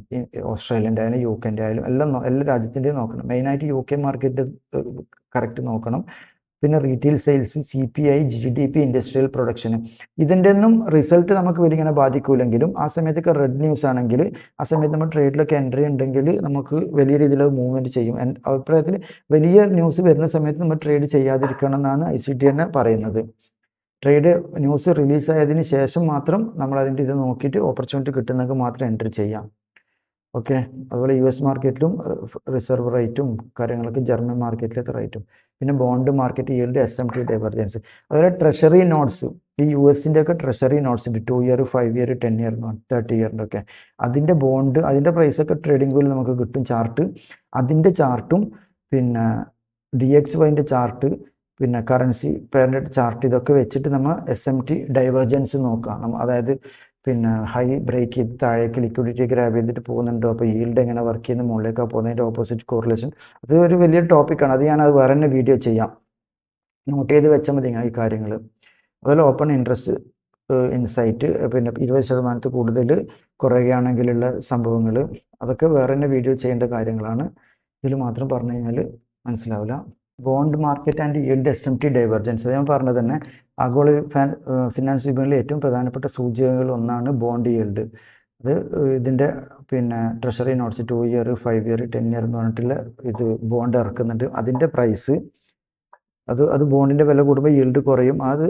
ഓസ്ട്രേലിയൻ്റെ ആയാലും UKൻ്റെ ആയാലും എല്ലാ രാജ്യത്തിൻ്റെയും നോക്കണം. മെയിനായിട്ട് UK മാർക്കറ്റ് കറക്റ്റ് നോക്കണം. പിന്നെ retail sales, CPI, GDP, industrial production, ഇതിൻ്റെ ഒന്നും റിസൾട്ട് നമുക്ക് വലിയ ഇങ്ങനെ ബാധിക്കൂലെങ്കിലും ആ സമയത്തൊക്കെ റെഡ് ന്യൂസ് ആണെങ്കിൽ ആ സമയത്ത് നമ്മൾ ട്രേഡിലൊക്കെ എൻട്രി ഉണ്ടെങ്കിൽ നമുക്ക് വലിയ രീതിയിൽ മൂവ്മെൻറ്റ് ചെയ്യും. അഭിപ്രായത്തിൽ വലിയ ന്യൂസ് വരുന്ന സമയത്ത് നമ്മൾ ട്രേഡ് ചെയ്യാതിരിക്കണം എന്നാണ് ICT തന്നെ പറയുന്നത്. ട്രേഡ് ന്യൂസ് റിലീസായതിന് ശേഷം മാത്രം നമ്മൾ അതിൻ്റെ ഇത് നോക്കിയിട്ട് ഓപ്പർച്യൂണിറ്റി കിട്ടുന്നെങ്കിൽ മാത്രം എൻട്രി ചെയ്യാം. ഓക്കെ, അതുപോലെ US മാർക്കറ്റിലും റിസർവ് റേറ്റും കാര്യങ്ങളൊക്കെ, ജർമ്മൻ മാർക്കറ്റിലൊക്കെ റേറ്റും, പിന്നെ bond market yield, SMT divergence. അതുപോലെ ട്രഷറി നോട്ട്സ്, ഈ USൻ്റെ ഒക്കെ ട്രഷറി നോട്ട്സ് ഉണ്ട്, 2 ഇയർ, 5 ഇയർ, 10 ഇയർ, 30 ഇയറിൻ്റെ ഒക്കെ. അതിൻ്റെ ബോണ്ട്, അതിൻ്റെ പ്രൈസൊക്കെ ട്രേഡിംഗ് വ്യൂവിൽ നമുക്ക് കിട്ടും ചാർട്ട്. അതിൻ്റെ ചാർട്ടും പിന്നെ DXYൻ്റെ ചാർട്ട്, പിന്നെ കറൻസി പെയറിൻ്റെ ചാർട്ട്, ഇതൊക്കെ വെച്ചിട്ട് നമ്മൾ SMT ഡൈവർജൻസ് നോക്കാം. അതായത് പിന്നെ ഹൈ ബ്രേക്ക് ചെയ്ത് താഴേക്ക് ലിക്വിഡിറ്റി ഗ്രാബ് ചെയ്തിട്ട് പോകുന്നുണ്ടോ, അപ്പോൾ ഈൽഡ് എങ്ങനെ വർക്ക് ചെയ്യുന്ന, മുകളിലേക്കാണ് പോകുന്നതിൻ്റെ ഓപ്പോസിറ്റ് കോറിലേഷൻ. അത് ഒരു വലിയ ടോപ്പിക്കാണ്, അത് ഞാനത് വേറെ തന്നെ വീഡിയോ ചെയ്യാം. നോട്ട് ചെയ്ത് വെച്ചാൽ മതി ഈ കാര്യങ്ങൾ. അതുപോലെ ഓപ്പൺ ഇൻട്രസ്റ്റ് ഇൻസൈറ്റ്, പിന്നെ 20% കൂടുതൽ കുറയുകയാണെങ്കിലുള്ള സംഭവങ്ങൾ, അതൊക്കെ വേറെ തന്നെ വീഡിയോ ചെയ്യേണ്ട കാര്യങ്ങളാണ്. ഇതിൽ മാത്രം പറഞ്ഞു കഴിഞ്ഞാൽ മനസ്സിലാവില്ല. Bond market and yield, SMT divergence, ഞാൻ പറഞ്ഞത് തന്നെ ആഗോള ഫിനാൻസ് വിപണിയിലെ ഏറ്റവും പ്രധാനപ്പെട്ട സൂചികകളിൽ ഒന്നാണ് ബോണ്ട് ഈൽഡ്. അത് ഇതിൻ്റെ പിന്നെ treasury notes 2 year, 5 year, 10 year എന്ന് പറഞ്ഞിട്ടുള്ള ഇത് ബോണ്ട് ഇറക്കുന്നുണ്ട്. അതിൻ്റെ പ്രൈസ് അത് ബോണ്ടിൻ്റെ വില കൂടുമ്പോൾ yield കുറയും. അത്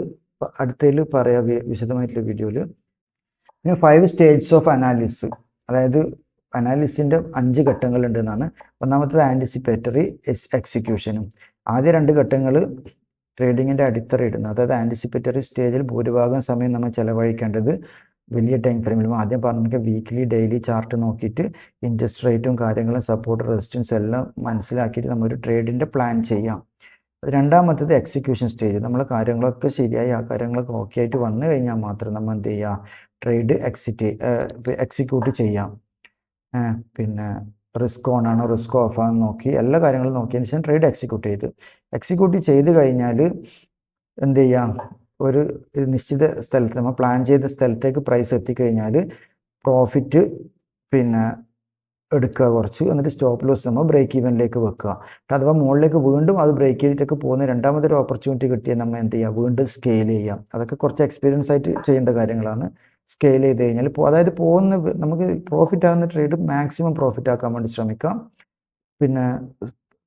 അടുത്തതിൽ പറയാം വിശദമായിട്ടുള്ള വീഡിയോയിൽ. പിന്നെ 5 സ്റ്റേജസ് ഓഫ് അനാലിസിസ്, അതായത് അനാലിസിൻ്റെ 5 ഘട്ടങ്ങളുണ്ട് എന്നാണ്. ഒന്നാമത്തത് ആൻറ്റിസിപ്പേറ്ററി എക്സിക്യൂഷനും. ആദ്യ 2 ഘട്ടങ്ങൾ ട്രേഡിങ്ങിൻ്റെ അടിത്തറയിടുന്നത്. അതായത് ആൻറ്റിസിപ്പേറ്ററി സ്റ്റേജിൽ ഭൂരിഭാഗം സമയം നമ്മൾ ചിലവഴിക്കേണ്ടത് വലിയ ടൈം ഫ്രെയിമിലും ആദ്യം പറഞ്ഞ വീക്ക്ലി ഡെയിലി ചാർട്ട് നോക്കിയിട്ട് ഇൻട്രസ്റ്റ് റേറ്റും കാര്യങ്ങളും സപ്പോർട്ട് റെസിസ്റ്റൻസ് എല്ലാം മനസ്സിലാക്കിയിട്ട് നമ്മൾ ഒരു ട്രേഡിൻ്റെ പ്ലാൻ ചെയ്യാം. രണ്ടാമത്തത് എക്സിക്യൂഷൻ സ്റ്റേജ്. നമ്മൾ കാര്യങ്ങളൊക്കെ ശരിയായി ആ കാര്യങ്ങളൊക്കെ ഓക്കെ ആയിട്ട് വന്നു കഴിഞ്ഞാൽ മാത്രം നമ്മൾ എന്ത് ചെയ്യുക, ട്രേഡ് എക്സിക്യൂട്ട് ചെയ്യാം. പിന്നെ റിസ്ക് ഓൺ ആണോ റിസ്ക് ഓഫ് ആണോ നോക്കി എല്ലാ കാര്യങ്ങളും നോക്കിയതിന് ശേഷം ട്രേഡ് എക്സിക്യൂട്ട് ചെയ്ത് കഴിഞ്ഞാൽ എന്ത് ചെയ്യാം, ഒരു നിശ്ചിത സ്ഥലത്ത് നമ്മൾ പ്ലാൻ ചെയ്ത സ്ഥലത്തേക്ക് പ്രൈസ് എത്തിക്കഴിഞ്ഞാൽ പ്രോഫിറ്റ് പിന്നെ എടുക്കുക കുറച്ച്, എന്നിട്ട് സ്റ്റോപ്പ് ലോസ് നമ്മൾ ബ്രേക്ക് ഈവനിലേക്ക് വെക്കുക. അഥവാ മുകളിലേക്ക് വീണ്ടും അത് ബ്രേക്ക് ചെയ്തിട്ടൊക്കെ പോകുന്ന രണ്ടാമതൊരു ഓപ്പർച്യൂണിറ്റി കിട്ടിയാൽ നമ്മൾ എന്ത് ചെയ്യുക, വീണ്ടും സ്കെയിൽ ചെയ്യാം. അതൊക്കെ കുറച്ച് എക്സ്പീരിയൻസ് ആയിട്ട് ചെയ്യേണ്ട കാര്യങ്ങളാണ്. സ്കെയിൽ ചെയ്ത് കഴിഞ്ഞാൽ അതായത് നമുക്ക് പ്രോഫിറ്റ് ആകുന്ന ട്രേഡ് മാക്സിമം പ്രോഫിറ്റ് ആക്കാൻ വേണ്ടി ശ്രമിക്കാം. പിന്നെ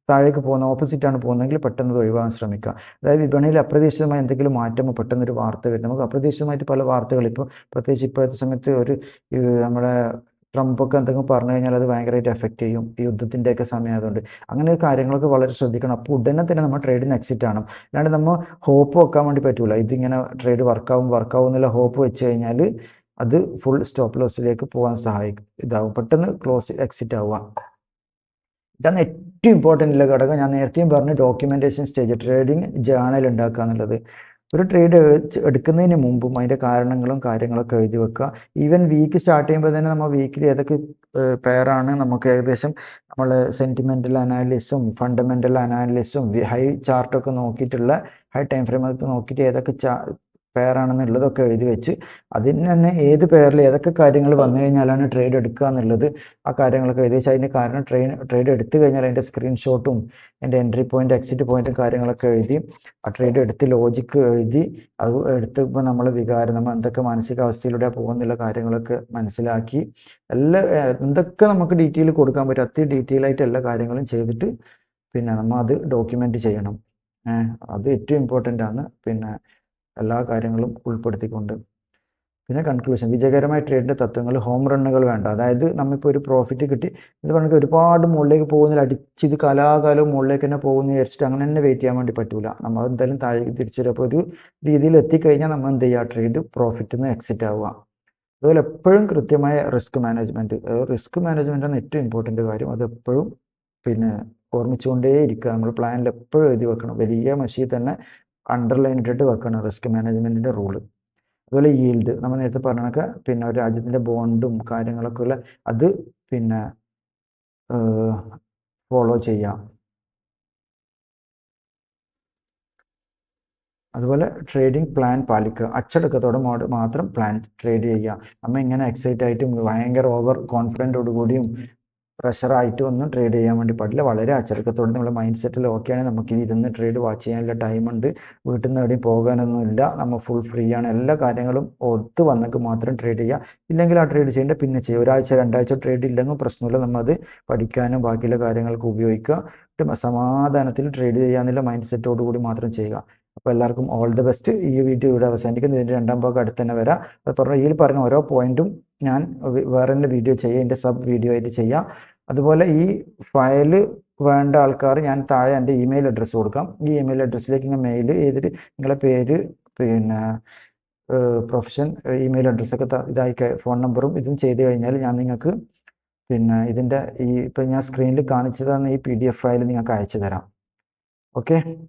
താഴേക്ക് പോകുന്ന ഓപ്പോസിറ്റാണ് പോകുന്നതെങ്കിൽ പെട്ടെന്ന് ഒഴിവാക്കാൻ ശ്രമിക്കുക. അതായത് വിപണിയിൽ അപ്രതീക്ഷിതമായി എന്തെങ്കിലും മാറ്റമോ പെട്ടെന്നൊരു വാർത്ത വരും. നമുക്ക് അപ്രതീക്ഷിതമായിട്ട് പല വാർത്തകൾ ഇപ്പോൾ പ്രത്യേകിച്ച് ഇപ്പോഴത്തെ സമയത്ത് നമ്മുടെ ട്രംപൊക്കെ എന്തെങ്കിലും പറഞ്ഞു കഴിഞ്ഞാൽ അത് ഭയങ്കരമായിട്ട് എഫക്റ്റ് ചെയ്യും. ഈ യുദ്ധത്തിൻ്റെയൊക്കെ സമയമായതുകൊണ്ട് അങ്ങനെ കാര്യങ്ങളൊക്കെ വളരെ ശ്രദ്ധിക്കണം. അപ്പോൾ ഉടനെ തന്നെ നമ്മൾ ട്രേഡിന് എക്സിറ്റ് ആണ്. അല്ലാണ്ട് നമ്മൾ ഹോപ്പ് വെക്കാൻ വേണ്ടി പറ്റൂല. ഇതിങ്ങനെ ട്രേഡ് വർക്കാവും എന്നുള്ള ഹോപ്പ് വെച്ച് കഴിഞ്ഞാൽ അത് ഫുൾ സ്റ്റോപ്പ് ലോസിലേക്ക് പോകാൻ ഇതാവും, പെട്ടെന്ന് എക്സിറ്റ് ആവുക. ഇതാണ് ഏറ്റവും ഇമ്പോർട്ടൻ്റ് ഉള്ള ഘടകം. ഞാൻ നേരത്തെയും പറഞ്ഞു, ഡോക്യുമെൻറ്റേഷൻ സ്റ്റേജ്, ട്രേഡിങ് ജേണൽ ഉണ്ടാക്കുക എന്നുള്ളത്. ഒരു ട്രേഡ് എടുക്കുന്നതിന് മുമ്പും അതിൻ്റെ കാരണങ്ങളും കാര്യങ്ങളൊക്കെ എഴുതി വെക്കുക. ഈവൻ വീക്ക് സ്റ്റാർട്ട് ചെയ്യുമ്പോൾ തന്നെ നമ്മൾ വീക്കിലി ഏതൊക്കെ പെയറാണ് നമുക്ക് ഏകദേശം നമ്മൾ സെൻറ്റിമെൻ്റൽ അനാലിസിസും ഫണ്ടമെൻ്റൽ അനാലിസിസും ഹൈ ചാർട്ടൊക്കെ നോക്കിയിട്ടുള്ള ഹൈ ടൈം ഫ്രെയിമൊക്കെ നോക്കിയിട്ട് ഏതൊക്കെ പെയറാണെന്നുള്ളതൊക്കെ എഴുതി വെച്ച് അതിന് തന്നെ ഏത് പെയറിൽ ഏതൊക്കെ കാര്യങ്ങൾ വന്നു കഴിഞ്ഞാലാണ് ട്രേഡ് എടുക്കുക എന്നുള്ളത് ആ കാര്യങ്ങളൊക്കെ എഴുതി വെച്ച് അതിൻ്റെ കാരണം ട്രേഡ് എടുത്തു കഴിഞ്ഞാൽ അതിൻ്റെ സ്ക്രീൻഷോട്ടും എൻ്റെ എൻട്രി പോയിന്റ് എക്സിറ്റ് പോയിന്റും കാര്യങ്ങളൊക്കെ എഴുതി ആ ട്രേഡ് എടുത്ത് ലോജിക്ക് എഴുതി അത് എടുത്തപ്പോൾ നമ്മൾ നമ്മൾ എന്തൊക്കെ മാനസികാവസ്ഥയിലൂടെ പോകുന്നുള്ള കാര്യങ്ങളൊക്കെ മനസ്സിലാക്കി എന്തൊക്കെ നമുക്ക് ഡീറ്റെയിൽ കൊടുക്കാൻ പറ്റും അത്രയും ഡീറ്റെയിൽ ആയിട്ട് എല്ലാ കാര്യങ്ങളും ചെയ്തിട്ട് പിന്നെ നമ്മൾ അത് ഡോക്യുമെൻ്റ് ചെയ്യണം. അത് ഏറ്റവും ഇമ്പോർട്ടൻ്റ് ആണ്. പിന്നെ എല്ലാ കാര്യങ്ങളും ഉൾപ്പെടുത്തിക്കൊണ്ട് പിന്നെ കൺക്ലൂഷൻ, വിജയകരമായ ട്രേഡിൻ്റെ തത്വങ്ങൾ. ഹോം റണ്ണുകൾ വേണ്ട. അതായത് നമ്മളിപ്പോൾ ഒരു പ്രോഫിറ്റ് കിട്ടി ഇത് പറഞ്ഞിട്ട് ഒരുപാട് മുകളിലേക്ക് പോകുന്നതിൽ അടിച്ചിത് കലാകാലവും മുകളിലേക്ക് തന്നെ പോകുന്ന വിചാരിച്ചിട്ട് അങ്ങനെ തന്നെ വെയിറ്റ് ചെയ്യാൻ വേണ്ടി പറ്റൂല. നമ്മൾ എന്തായാലും താഴേക്ക് തിരിച്ചു വരും. അപ്പോൾ ഒരു രീതിയിൽ എത്തിക്കഴിഞ്ഞാൽ നമ്മൾ എന്ത് ചെയ്യുക, ട്രേഡ് പ്രോഫിറ്റിൽ നിന്ന് എക്സിറ്റ് ആവുക. അതുപോലെ എപ്പോഴും കൃത്യമായ റിസ്ക് മാനേജ്മെൻറ്റാണ് ഏറ്റവും ഇമ്പോർട്ടൻ്റ് കാര്യം. അത് എപ്പോഴും പിന്നെ ഓർമ്മിച്ചുകൊണ്ടേ ഇരിക്കുക. നമ്മൾ പ്ലാനിൽ എപ്പോഴും എഴുതി വെക്കണം. വലിയ മഷിയിൽ തന്നെ അണ്ടർലൈൻ ഇട്ടിട്ട് വെക്കണം റിസ്ക് മാനേജ്മെൻറ്റിൻ്റെ റൂള്. അതുപോലെ ഈൽഡ് നമ്മൾ നേരത്തെ പറഞ്ഞൊക്കെ പിന്നെ ഒരു രാജ്യത്തിൻ്റെ ബോണ്ടും കാര്യങ്ങളൊക്കെ ഉള്ള അത് പിന്നെ ഫോളോ ചെയ്യാം. അതുപോലെ ട്രേഡിംഗ് പ്ലാൻ പാലിക്കുക. അച്ചടക്കത്തോടെ മാത്രം ട്രേഡ് ചെയ്യുക. നമ്മൾ ഇങ്ങനെ എക്സൈറ്റ് ആയിട്ടും ഭയങ്കര ഓവർ കോൺഫിഡൻറ്റോടുകൂടിയും പ്രഷറായിട്ടും ഒന്നും ട്രേഡ് ചെയ്യാൻ വേണ്ടി പാടില്ല. വളരെ അച്ചടക്കത്തോടെ നമ്മുടെ മൈൻഡ് സെറ്റിൽ ഓക്കെയാണ്. നമുക്ക് ഇരുന്ന് ട്രേഡ് വാച്ച് ചെയ്യാനുള്ള ടൈമുണ്ട്. വീട്ടിൽ നിന്ന് എവിടെയും പോകാനൊന്നുമില്ല. നമ്മൾ ഫുൾ ഫ്രീ ആണ്. എല്ലാ കാര്യങ്ങളും ഒത്തു വന്നെങ്കിൽ മാത്രം ട്രേഡ് ചെയ്യുക. ഇല്ലെങ്കിൽ ആ ട്രേഡ് ചെയ്യേണ്ട പിന്നെ ചെയ്യുക. ഒരാഴ്ച 2 ആഴ്ച ട്രേഡ് ഇല്ലെങ്കിൽ പ്രശ്നമില്ല. നമ്മൾ അത് പഠിക്കാനും ബാക്കിയുള്ള കാര്യങ്ങൾക്ക് ഉപയോഗിക്കുക. സമാധാനത്തിൽ ട്രേഡ് ചെയ്യാന്നുള്ള മൈൻഡ് സെറ്റോടു കൂടി മാത്രം ചെയ്യുക. അപ്പോൾ എല്ലാവർക്കും ഓൾ ദി ബെസ്റ്റ്. ഈ വീഡിയോ ഇവിടെ അവസാനിക്കുന്നു. ഇതിൻ്റെ 2ാം ഭാഗം അടുത്ത് തന്നെ വരാം. അത് പറഞ്ഞ ഓരോ പോയിന്റും ഞാൻ വേറെ തന്നെ വീഡിയോ ചെയ്യാം, എൻ്റെ സബ് വീഡിയോ ആയിട്ട് ചെയ്യാം. അതുപോലെ ഈ ഫയല് വേണ്ട ആൾക്കാർ ഞാൻ താഴെ എൻ്റെ ഇമെയിൽ അഡ്രസ്സ് കൊടുക്കാം. ഈ ഇമെയിൽ അഡ്രസ്സിലേക്ക് ഞാൻ മെയിൽ ചെയ്തിട്ട് നിങ്ങളെ പേര് പിന്നെ പ്രൊഫഷൻ ഇമെയിൽ അഡ്രസ്സൊക്കെ ഇതായി ഫോൺ നമ്പറും ഇതും ചെയ്ത് കഴിഞ്ഞാൽ ഞാൻ നിങ്ങൾക്ക് പിന്നെ ഇതിൻ്റെ ഇപ്പം ഞാൻ സ്ക്രീനിൽ കാണിച്ചു തന്ന ഈ PDF ഫയൽ നിങ്ങൾക്ക് അയച്ചു തരാം. ഓക്കെ.